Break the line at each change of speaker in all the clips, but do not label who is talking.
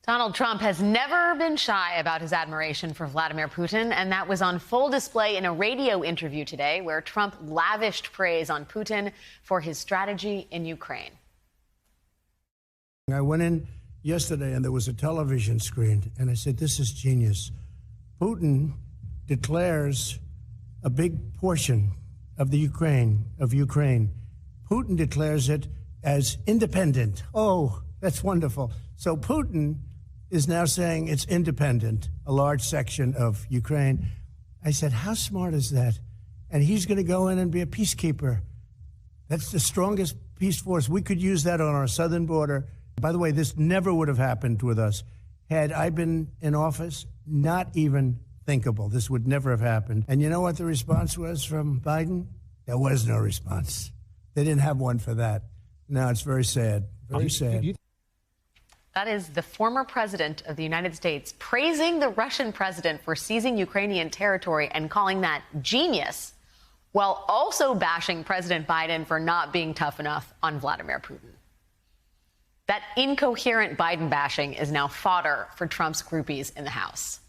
Donald Trump has never been shy about his admiration for Vladimir Putin, and that was on full display in a radio interview today where Trump lavished praise on Putin for his strategy in Ukraine.
I went in yesterday and there was a television screen, and I said, this is genius. Putin declares a big portion of the Ukraine. Putin declares it as independent. Oh, that's wonderful. So Putin is now saying it's independent, a large section of Ukraine. I said, how smart is that? And he's going to go in and be a peacekeeper. That's the strongest peace force. We could use that on our southern border. By the way, this never would have happened with us. Had I been in office, not even thinkable. This would never have happened. And you know what the response was from Biden? There was no response. They didn't have one for that. No, it's very sad. Very sad.
That is the former president of the United States praising the Russian president for seizing Ukrainian territory and calling that genius, while also bashing President Biden for not being tough enough on Vladimir Putin. That incoherent Biden bashing is now fodder for Trump's groupies in the House.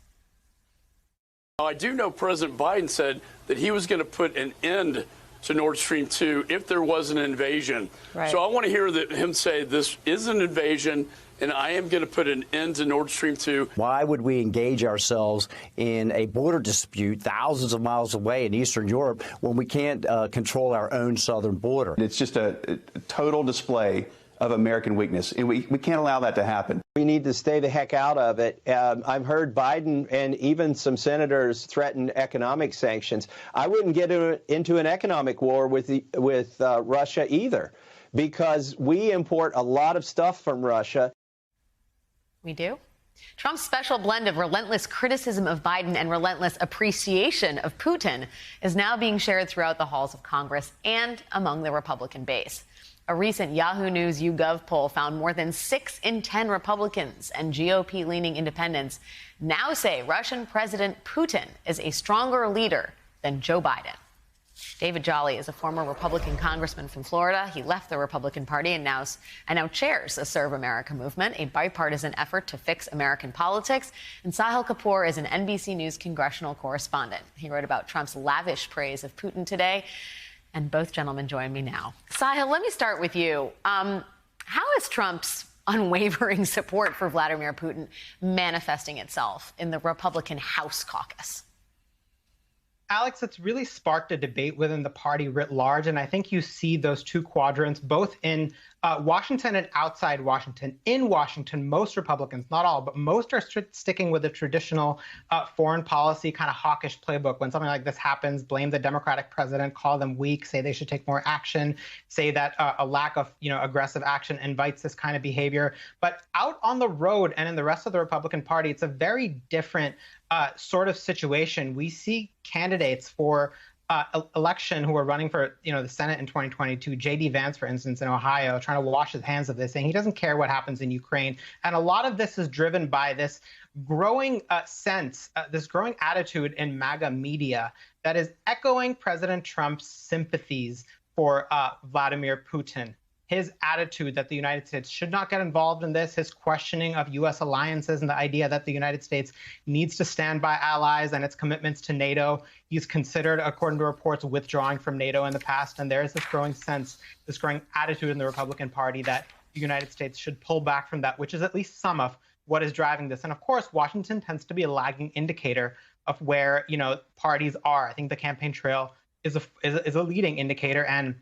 I do know President Biden said that he was going to put an end to Nord Stream 2 if there was an invasion. Right. So I want to hear him say this is an invasion, and I am going to put an end to Nord Stream 2.
Why would we engage ourselves in a border dispute thousands of miles away in Eastern Europe when we can't control our own southern border?
It's just a total display of American weakness, and we can't allow that to happen.
We need to stay the heck out of it. I've heard Biden and even some senators threaten economic sanctions. I wouldn't get into an economic war with Russia either, because we import a lot of stuff from Russia.
We do? Trump's special blend of relentless criticism of Biden and relentless appreciation of Putin is now being shared throughout the halls of Congress and among the Republican base. A recent Yahoo News YouGov poll found more than 6 in 10 Republicans and GOP-leaning independents now say Russian President Putin is a stronger leader than Joe Biden. David Jolly is a former Republican congressman from Florida. He left the Republican Party and now chairs the Serve America movement, a bipartisan effort to fix American politics. And Sahil Kapoor is an NBC News congressional correspondent. He wrote about Trump's lavish praise of Putin today. And both gentlemen join me now. Sahil, let me start with you. How is Trump's unwavering support for Vladimir Putin manifesting itself in the Republican House caucus?
Alex, it's really sparked a debate within the party writ large, and I think you see those two quadrants both in Washington and outside Washington. In Washington, most Republicans, not all, but most are sticking with a traditional foreign policy kind of hawkish playbook. When something like this happens, blame the Democratic president, call them weak, say they should take more action, say that a lack of aggressive action invites this kind of behavior. But out on the road and in the rest of the Republican Party, it's a very different sort of situation. We see candidates for election who are running for the Senate in 2022, J.D. Vance, for instance, in Ohio, trying to wash his hands of this, saying he doesn't care what happens in Ukraine. And a lot of this is driven by this growing this growing attitude in MAGA media that is echoing President Trump's sympathies for Vladimir Putin. His attitude that the United States should not get involved in this, his questioning of U.S. alliances and the idea that the United States needs to stand by allies and its commitments to NATO. He's considered, according to reports, withdrawing from NATO in the past. And there is this growing attitude in the Republican Party that the United States should pull back from that, which is at least some of what is driving this. And of course, Washington tends to be a lagging indicator of where, parties are. I think the campaign trail is a leading indicator, and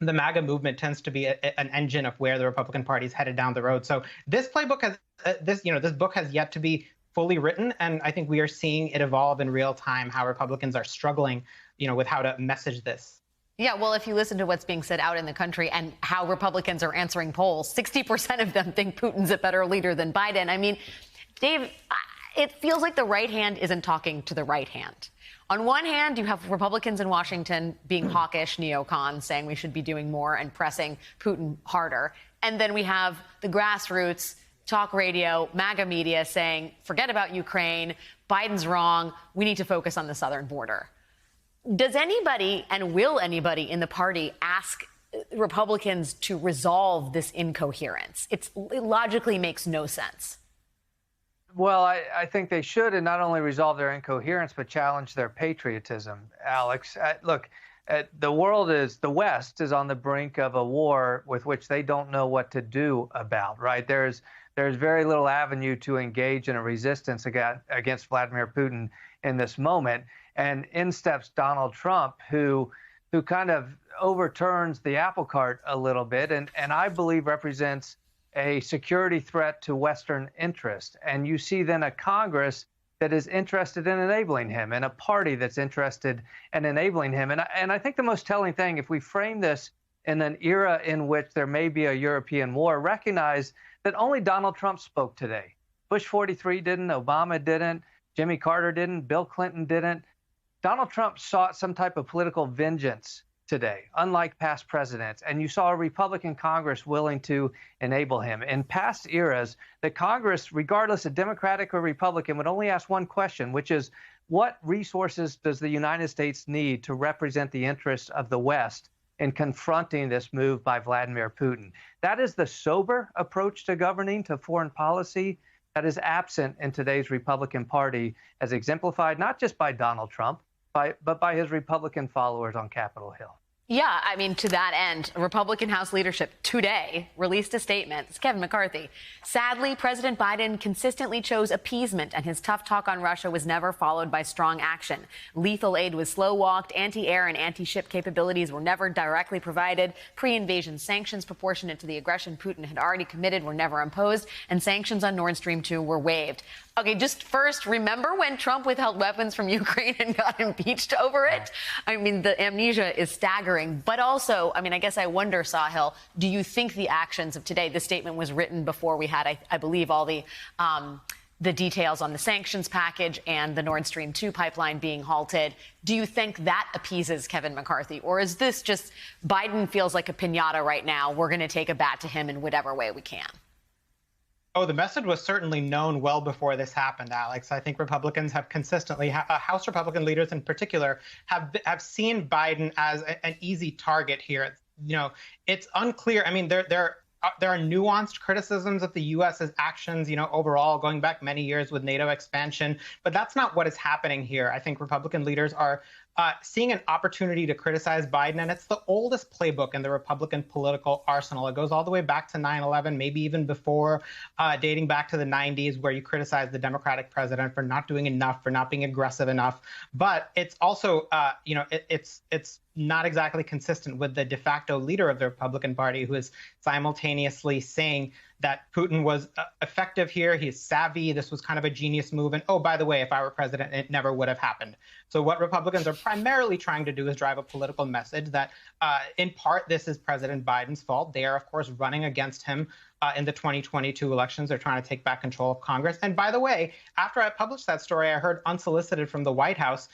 the MAGA movement tends to be an engine of where the Republican Party is headed down the road. So this playbook has this book has yet to be fully written, and I think we are seeing it evolve in real time. How Republicans are struggling, with how to message this.
Yeah, well, if you listen to what's being said out in the country and how Republicans are answering polls, 60% of them think Putin's a better leader than Biden. I mean, Dave, it feels like the right hand isn't talking to the right hand. On one hand, you have Republicans in Washington being hawkish neocons, saying we should be doing more and pressing Putin harder. And then we have the grassroots, talk radio, MAGA media saying, forget about Ukraine, Biden's wrong, we need to focus on the southern border. Does anybody, and will anybody in the party, ask Republicans to resolve this incoherence? It logically makes no sense.
Well, I think they should, and not only resolve their incoherence, but challenge their patriotism, Alex. Look, the West is on the brink of a war with which they don't know what to do about, right? There's very little avenue to engage in a resistance against Vladimir Putin in this moment. And in steps Donald Trump, who kind of overturns the apple cart a little bit, and I believe represents a security threat to Western interest. And you see then a Congress that is interested in enabling him and a party that's interested in enabling him. And I think the most telling thing, if we frame this in an era in which there may be a European war, recognize that only Donald Trump spoke today. Bush 43 didn't, Obama didn't, Jimmy Carter didn't, Bill Clinton didn't. Donald Trump sought some type of political vengeance today, unlike past presidents. And you saw a Republican Congress willing to enable him. In past eras, the Congress, regardless of Democratic or Republican, would only ask one question, which is, what resources does the United States need to represent the interests of the West in confronting this move by Vladimir Putin? That is the sober approach to governing, to foreign policy, that is absent in today's Republican Party, as exemplified not just by Donald Trump, but by his Republican followers on Capitol Hill.
Yeah, I mean, to that end, Republican House leadership today released a statement. It's Kevin McCarthy. Sadly, President Biden consistently chose appeasement, and his tough talk on Russia was never followed by strong action. Lethal aid was slow-walked. Anti-air and anti-ship capabilities were never directly provided. Pre-invasion sanctions proportionate to the aggression Putin had already committed were never imposed, and sanctions on Nord Stream 2 were waived. Okay, just first, remember when Trump withheld weapons from Ukraine and got impeached over it? I mean, the amnesia is staggering. But also, I mean, I guess I wonder, Sahil, do you think the actions of today, the statement was written before we had, I believe, all the details on the sanctions package and the Nord Stream 2 pipeline being halted. Do you think that appeases Kevin McCarthy? Or is this just Biden feels like a piñata right now? We're going to take a bat to him in whatever way we can.
Oh, the message was certainly known well before this happened, Alex. I think Republicans have consistently, House Republican leaders in particular, have seen Biden as an easy target here. You know, it's unclear. I mean, there are nuanced criticisms of the U.S.'s actions, you know, overall, going back many years with NATO expansion. But that's not what is happening here. I think Republican leaders are seeing an opportunity to criticize Biden, and it's the oldest playbook in the Republican political arsenal. It goes all the way back to 9/11, maybe even before, dating back to the 90s, where you criticize the Democratic president for not doing enough, for not being aggressive enough. But it's also, you know, it's not exactly consistent with the de facto leader of the Republican Party, who is simultaneously saying that Putin was effective here. He's savvy. This was kind of a genius move. And, oh, by the way, if I were president, it never would have happened. So what Republicans are primarily trying to do is drive a political message that, in part, this is President Biden's fault. They are, of course, running against him in the 2022 elections. They're trying to take back control of Congress. And by the way, after I published that story, I heard unsolicited from the White House,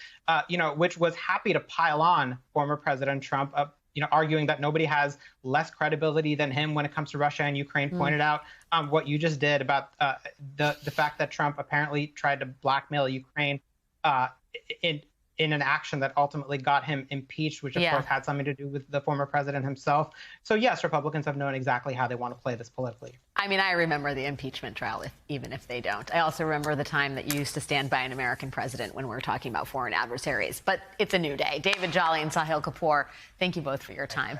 you know, which was happy to pile on former President Trump, you know, arguing that nobody has less credibility than him when it comes to Russia and Ukraine, pointed out what you just did about the fact that Trump apparently tried to blackmail Ukraine in an action that ultimately got him impeached, which of course had something to do with the former president himself. So yes, Republicans have known exactly how they want to play this politically.
I mean, I remember the impeachment trial, even if they don't. I also remember the time that you used to stand by an American president when we were talking about foreign adversaries. But it's a new day. David Jolly and Sahil Kapoor, thank you both for your time.